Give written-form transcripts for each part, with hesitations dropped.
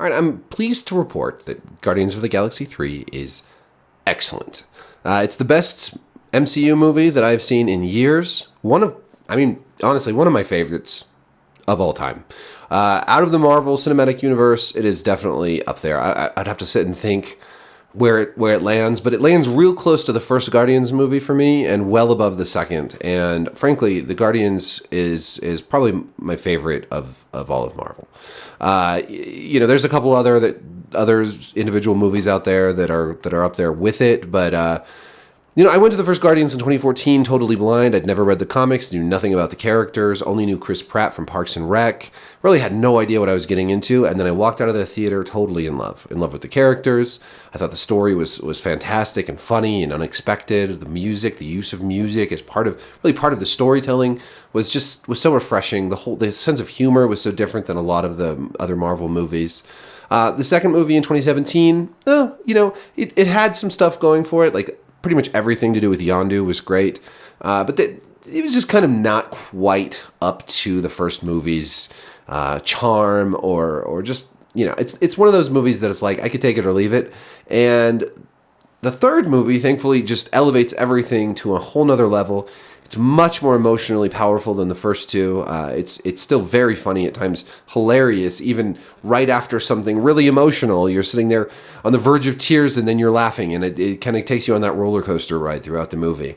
right, I'm pleased to report that Guardians of the Galaxy 3 is excellent. It's the best MCU movie that I've seen in years. Honestly, one of my favorites of all time. Out of the Marvel Cinematic Universe, it is definitely up there. I'd have to sit and think where it lands, but it lands real close to the first Guardians movie for me, and well above the second. And frankly, the Guardians is probably my favorite of all of Marvel. There's a couple others individual movies out there that are up there with it, but I went to the first Guardians in 2014 totally blind. I'd never read the comics, knew nothing about the characters, only knew Chris Pratt from Parks and Rec. Really had no idea what I was getting into, and then I walked out of the theater totally in love with the characters. I thought the story was fantastic and funny and unexpected. The music, the use of music as part of the storytelling was so refreshing. The sense of humor was so different than a lot of the other Marvel movies. The second movie in 2017, it had some stuff going for it, like pretty much everything to do with Yondu was great, but it was just kind of not quite up to the first movie's charm, or just, it's one of those movies that it's like I could take it or leave it. And the third movie, thankfully, just elevates everything to a whole nother level. It's much more emotionally powerful than the first two. It's still very funny at times, hilarious, even right after something really emotional. You're sitting there on the verge of tears, and then you're laughing, and it kind of takes you on that roller coaster ride throughout the movie.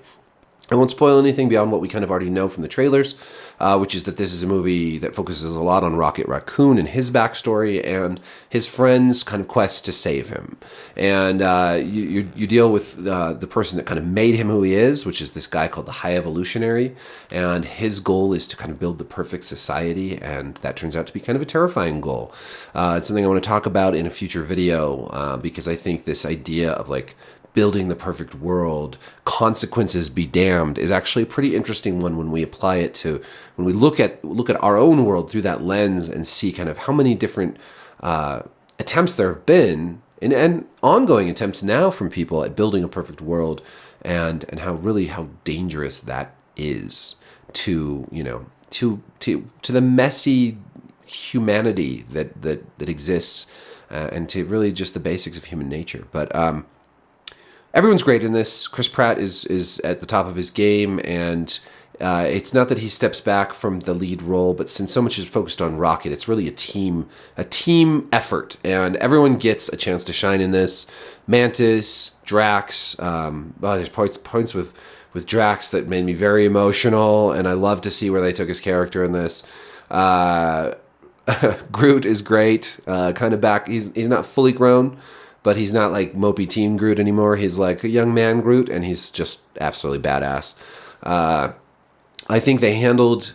I won't spoil anything beyond what we kind of already know from the trailers, which is that this is a movie that focuses a lot on Rocket Raccoon and his backstory and his friends' kind of quest to save him. And you deal with the person that kind of made him who he is, which is this guy called the High Evolutionary, and his goal is to kind of build the perfect society, and that turns out to be kind of a terrifying goal. It's something I want to talk about in a future video, because I think this idea of like building the perfect world, consequences be damned, is actually a pretty interesting one when we apply it to, when we look at our own world through that lens and see kind of how many different attempts there have been, and ongoing attempts now from people at building a perfect world, and how dangerous that is to the messy humanity that exists, and to really just the basics of human nature. But everyone's great in this. Chris Pratt is at the top of his game, and it's not that he steps back from the lead role, but since so much is focused on Rocket, it's really a team effort, and everyone gets a chance to shine in this. Mantis, Drax, there's points with Drax that made me very emotional, and I love to see where they took his character in this. Groot is great, kind of back. He's not fully grown, but he's not like mopey teen Groot anymore. He's like a young man Groot, and he's just absolutely badass. I think they handled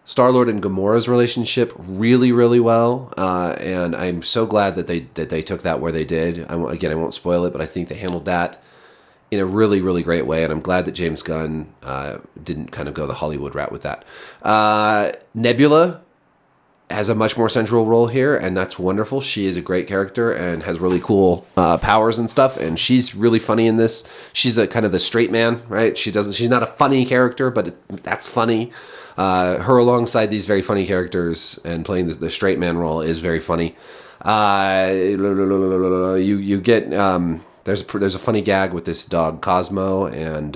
Star-Lord and Gamora's relationship really, really well, and I'm so glad that they took that where they did. I won't spoil it, but I think they handled that in a really, really great way, and I'm glad that James Gunn didn't kind of go the Hollywood route with that. Nebula has a much more central role here, and that's wonderful. She is a great character and has really cool powers and stuff, and she's really funny in this. She's a kind of the straight man, right? She's not a funny character, but that's funny. Her alongside these very funny characters and playing the straight man role is very funny. You get there's a funny gag with this dog Cosmo and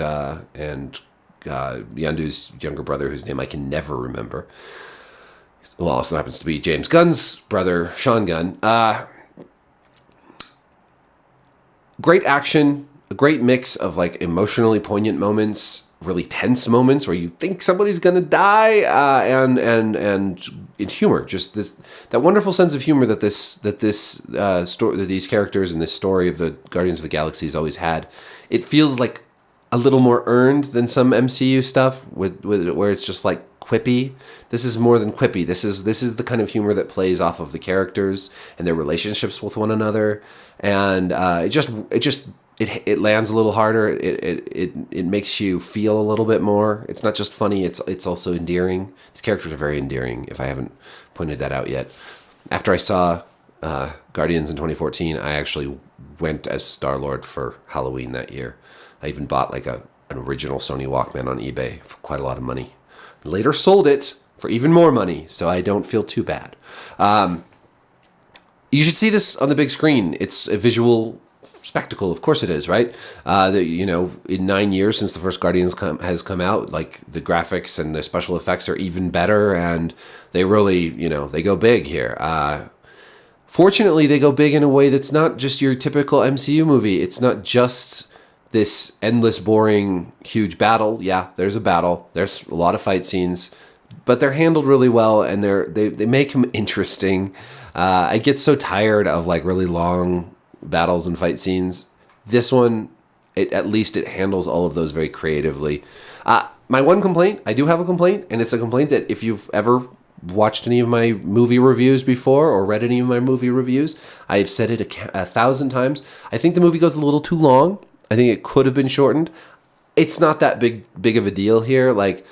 Yondu's younger brother, whose name I can never remember. Well, also happens to be James Gunn's brother, Sean Gunn. Great action, a great mix of like emotionally poignant moments, really tense moments where you think somebody's gonna die, and in humor, just that wonderful sense of humor that these characters and this story of the Guardians of the Galaxy has always had. It feels like a little more earned than some MCU stuff, with where it's just like quippy. This is more than quippy. This is the kind of humor that plays off of the characters and their relationships with one another, and it lands a little harder. It makes you feel a little bit more. It's not just funny. It's also endearing. These characters are very endearing, if I haven't pointed that out yet. After I saw Guardians in 2014, I actually went as Star-Lord for Halloween that year. I even bought like an original Sony Walkman on eBay for quite a lot of money. Later sold it for even more money, so I don't feel too bad. You should see this on the big screen. It's a visual spectacle, of course it is, right? In 9 years since the first Guardians has come out, like the graphics and the special effects are even better, and they really, they go big here. Fortunately, they go big in a way that's not just your typical MCU movie. It's not just this endless, boring, huge battle. Yeah, there's a battle. There's a lot of fight scenes, but they're handled really well, and they make them interesting. I get so tired of like really long battles and fight scenes. This one, at least it handles all of those very creatively. My one complaint, I do have a complaint, and it's a complaint that if you've ever watched any of my movie reviews before or read any of my movie reviews, I've said it 1,000 times. I think the movie goes a little too long. I think it could have been shortened. It's not that big of a deal here. Like,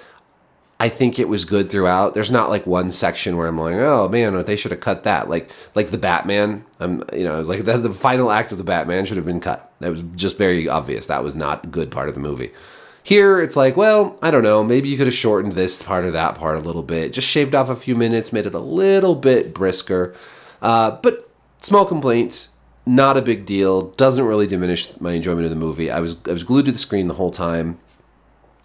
I think it was good throughout. There's not like one section where I'm like, oh man, they should have cut that. Like the Batman. It was like the final act of the Batman should have been cut. That was just very obvious. That was not a good part of the movie. Here, it's like, well, I don't know. Maybe you could have shortened this part or that part a little bit. Just shaved off a few minutes, made it a little bit brisker. But small complaint, not a big deal. Doesn't really diminish my enjoyment of the movie. I was glued to the screen the whole time.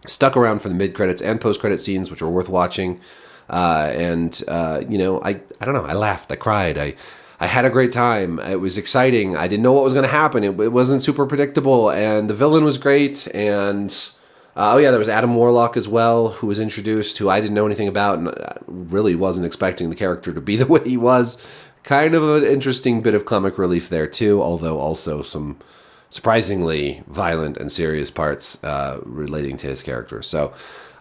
Stuck around for the mid-credits and post-credit scenes, which were worth watching. I don't know. I laughed. I cried. I had a great time. It was exciting. I didn't know what was going to happen. It wasn't super predictable, and the villain was great. And there was Adam Warlock as well, who was introduced, who I didn't know anything about, and I really wasn't expecting the character to be the way he was. Kind of an interesting bit of comic relief there too, although also some surprisingly violent and serious parts relating to his character. So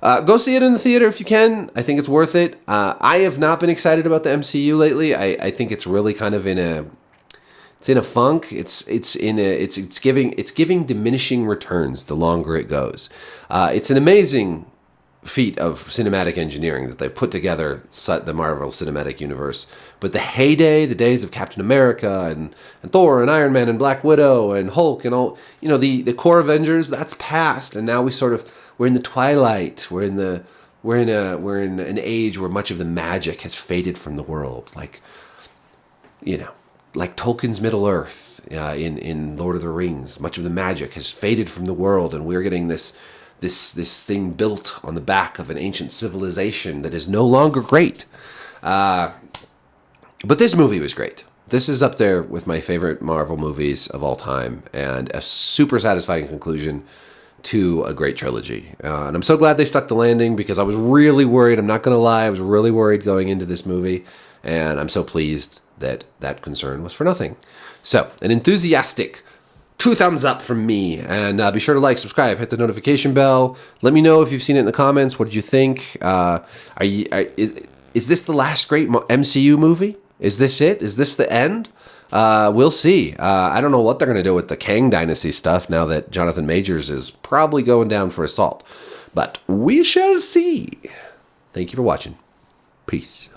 go see it in the theater if you can. I think it's worth it. I have not been excited about the MCU lately. I think it's really kind of in a funk. It's giving diminishing returns the longer it goes. It's an amazing feat of cinematic engineering that they've put together the Marvel Cinematic Universe. But the heyday, the days of Captain America and Thor and Iron Man and Black Widow and Hulk and all, the core Avengers, that's past. And now we're in the twilight. We're in an age where much of the magic has faded from the world. Like Tolkien's Middle Earth in Lord of the Rings, much of the magic has faded from the world, and we're getting this thing built on the back of an ancient civilization that is no longer great. But this movie was great. This is up there with my favorite Marvel movies of all time, and a super satisfying conclusion to a great trilogy. And I'm so glad they stuck the landing, because I was really worried. I'm not going to lie. I was really worried going into this movie, and I'm so pleased that concern was for nothing. So, an enthusiastic 2 thumbs up from me, and be sure to like, subscribe, hit the notification bell. Let me know if you've seen it in the comments. What did you think? Is this the last great MCU movie? Is this it? Is this the end? We'll see. I don't know what they're going to do with the Kang Dynasty stuff now that Jonathan Majors is probably going down for assault. But we shall see. Thank you for watching. Peace.